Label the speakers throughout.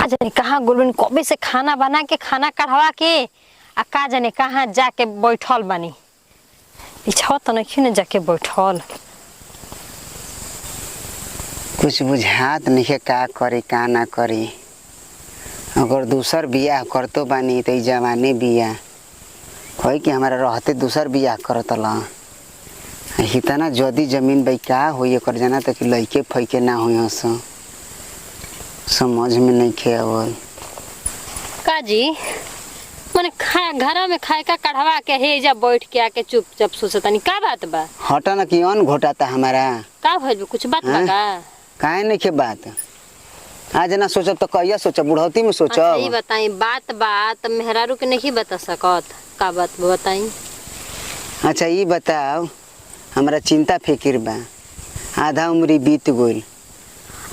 Speaker 1: जाने कहाँ गुलबन कबे से खाना बना के खाना कढ़वा के आ का जाने कहाँ जाके बैठल बानी। पीछा तो नहीं न जाके बैठल।
Speaker 2: कुछ बुझात नहीं का करी का ना करी। अगर दूसर बियाह करतो बानी तो जवानी बियाह कोई कि हमारा रहते दूसर बियाह करतला इतना जदी जमीन भाई का होई कर जाना तो कि लइके फैके ना होई हस समझ में नहीं खे आवल
Speaker 1: काजी मने खा घर में खाए का कढ़वा के हे जा बैठ के आके चुपचाप सोचतानी का बात बा।
Speaker 2: हटा ना कि अन घोटाता हमारा
Speaker 1: का भइल कुछ बात बा का
Speaker 2: काहे नहीं के बात आज ना सोचब तो कहिया सोचब बुढ़ौती में सोचब।
Speaker 1: अच्छा ई बताई बात मेहरारू के नहीं बता सकत का बात बताई।
Speaker 2: अच्छा ये बताओ हमारा चिंता फिकिर बा आधा उम्र बीत गइल।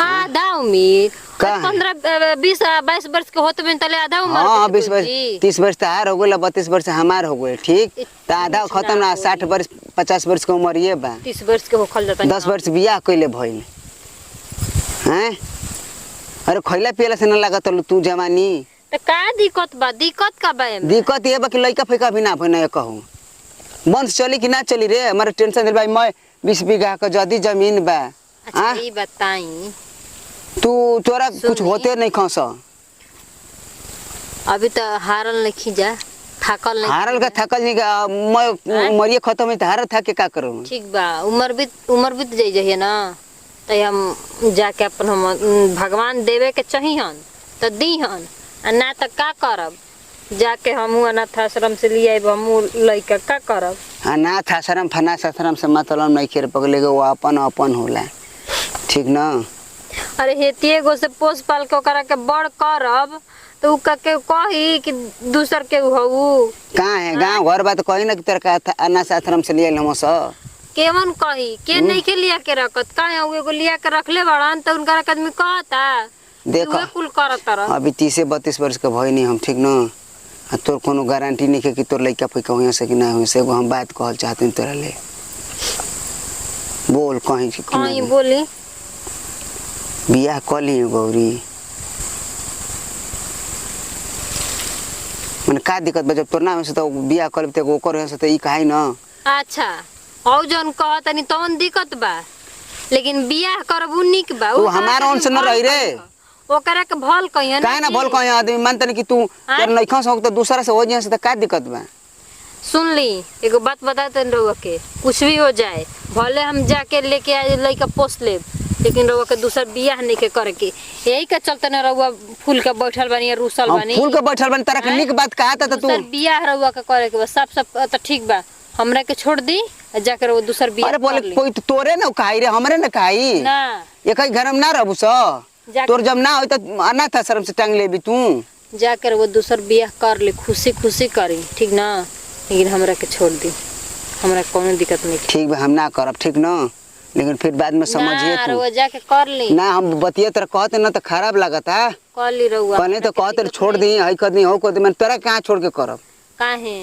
Speaker 1: आधा उम्र 15-20-22 वर्ष के होत में तले आधा उम्र।
Speaker 2: हाँ 20 वर्ष 30 वर्ष तहार हो गइल 32 वर्ष हमार हो गइल ठीक त आधा खत्म ना 60 वर्ष 50 वर्ष के उम्र ये बा
Speaker 1: 30 वर्ष के होखल जाता
Speaker 2: 10 वर्ष बियाह कइले भइल हैं। अरे खइला पियला से ना लागत तू जवानी
Speaker 1: त का दिक्कत बा दिक्कत का बा एमे
Speaker 2: दिक्कत ये बा कि लइका फइका भी ना भइना कहूं वंश चली कि ना चली रे हमारे टेंशन दिल भाई मैं 20 बीघा का जदी जमीन बा।
Speaker 1: अच्छा ई बताई
Speaker 2: तू तोरा कुछ होते नहीं खस
Speaker 1: अभी तो हारल नहीं जा थाकल नहीं
Speaker 2: हारल का थकल नहीं का मैं मरिए खत्म है हारल था के का करूं।
Speaker 1: ठीक बा उम्र बीत जाइए ना तो हम जाके अपन हम भगवान देवे के चाहिहन तो दीहन ना तो का करब जाके हमू अनाथ आश्रम से लिए आइब हमू लइका का करब।
Speaker 2: अनाथ आश्रम फनाथ आश्रम से मतलब नहीं खेर पकड़े वो अपन अपन होला ठीक ना।
Speaker 1: अरे हेतिए गो से पोस पाल के ओकरा के बड़ करब तो उ के कही कि दूसर के हऊ
Speaker 2: कहाँ है गांव घर बात कही ना कि तेरा अनाथ आश्रम से लिए हम सब
Speaker 1: केवन कही के नहीं के लिया के रखत का एगो लिया के रखले बड़न तो उनका आदमी कहता
Speaker 2: देखो
Speaker 1: कुल करत रह
Speaker 2: अभी 30-32 वर्ष के भई नहीं हम ठीक ना तोर कोनो गारंटी नहीं है कि तोर लइका फइका होई से कि ना होई से हम बात कहल चाहते तोरा ले बोल कहीं कि
Speaker 1: कहीं बोली
Speaker 2: बियाह कली गौरी मन का दिक्कत बा जब तोर नाम से तो बियाह कर ते ओकर है से तो ई काहे ना।
Speaker 1: अच्छा औ जन कहतनी तवन दिक्कत बा लेकिन बियाह करबू निक बा
Speaker 2: वो हमारा ऑन से न रही रे
Speaker 1: ओकरा के भल कहियो
Speaker 2: काहे ना भल कहियो आदमी मानतनी कि तू तोर नहीं खस हो तो दूसरा से हो जाए से तो का दिक्कत बा।
Speaker 1: सुन ली एगो बात बताते रहुआ के कुछ भी हो जाए भले हम जाके लेके आए लइका पोस लेब लेकिन रहुआ के दूसर बियाह नहीं के करे के यही के चलते न रहुआ फूल के बैठल बानी रूसल बानी
Speaker 2: फूल के बैठल बानी तरह के निक बात कहता त तू
Speaker 1: बियाह रहुआ के करे के बा सब तो ठीक बा हमरा के छोड़ दी जाकर वो दूसर बियाह।
Speaker 2: अरे बोले कोई तोरे ना खाई रे हमरे ना खाई
Speaker 1: ना
Speaker 2: एक ही घर में ना रहबू स तोर जब ना होई त अनाथ आश्रम से टांग लेबी तू
Speaker 1: जाकर वो दूसर बियाह कर ले खुशी खुशी करी ठीक ना लेकिन हमरा के छोड़ दी हमरा कोनो दिक्कत नहीं
Speaker 2: ठीक बा हम ना करब ठीक ना लेकिन फिर बाद में समझिए
Speaker 1: तू वो जाके कर ली
Speaker 2: ना हम बतिया तेरा कहते ना तो खराब लगता
Speaker 1: कर ली रहुआ
Speaker 2: कहने तो कहते छोड़ दी हई कर दी हो कर दी मैं तेरा कहां छोड़ के करब
Speaker 1: काहे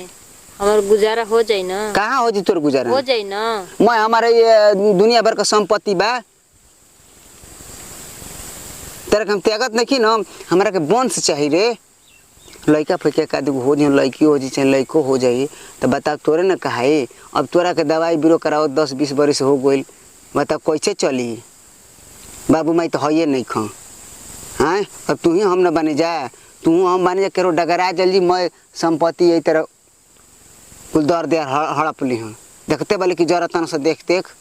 Speaker 1: हमर गुजारा हो जाई ना
Speaker 2: कहां हो जी तोर गुजारा
Speaker 1: हो जाई ना
Speaker 2: मैं हमारे ये दुनिया भर का संपत्ति बा तेरा हम त्यागत नहीं ना हमरा के वंश चाहिए रे लइका फइका का हो जी लड़की हो जी चाहे लइको हो जाई तो बता तोरे ना कहाई अब तोरा के दवाई बीरो कराओ 10-20 बरस हो गइल बता कैसे चली बाबू माई तो हइए नहीं खा हैं अब तू ही हम न बने जा तू हम बने जा केरो डगरा जल्दी मैं संपत्ति यही तरह कुल दर दे हड़प ली हूँ देखते वाले की जरूरत न से देख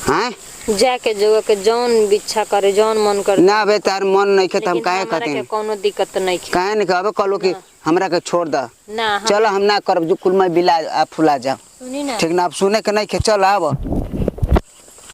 Speaker 2: हैं
Speaker 1: जाके जो के जौन बिच्छा करे जौन मन करे
Speaker 2: ना बे तार मन नहीं खे हम काहे खातिर
Speaker 1: कोनो दिक्कत नहीं
Speaker 2: काहे नहीं कहबे कलो कि हमरा के छोड़ द
Speaker 1: ना
Speaker 2: चलो हम ना करब जो कुल में बिला आ फुला जा
Speaker 1: सुनी ना
Speaker 2: ठीक ना अब सुने के नहीं खे चल आब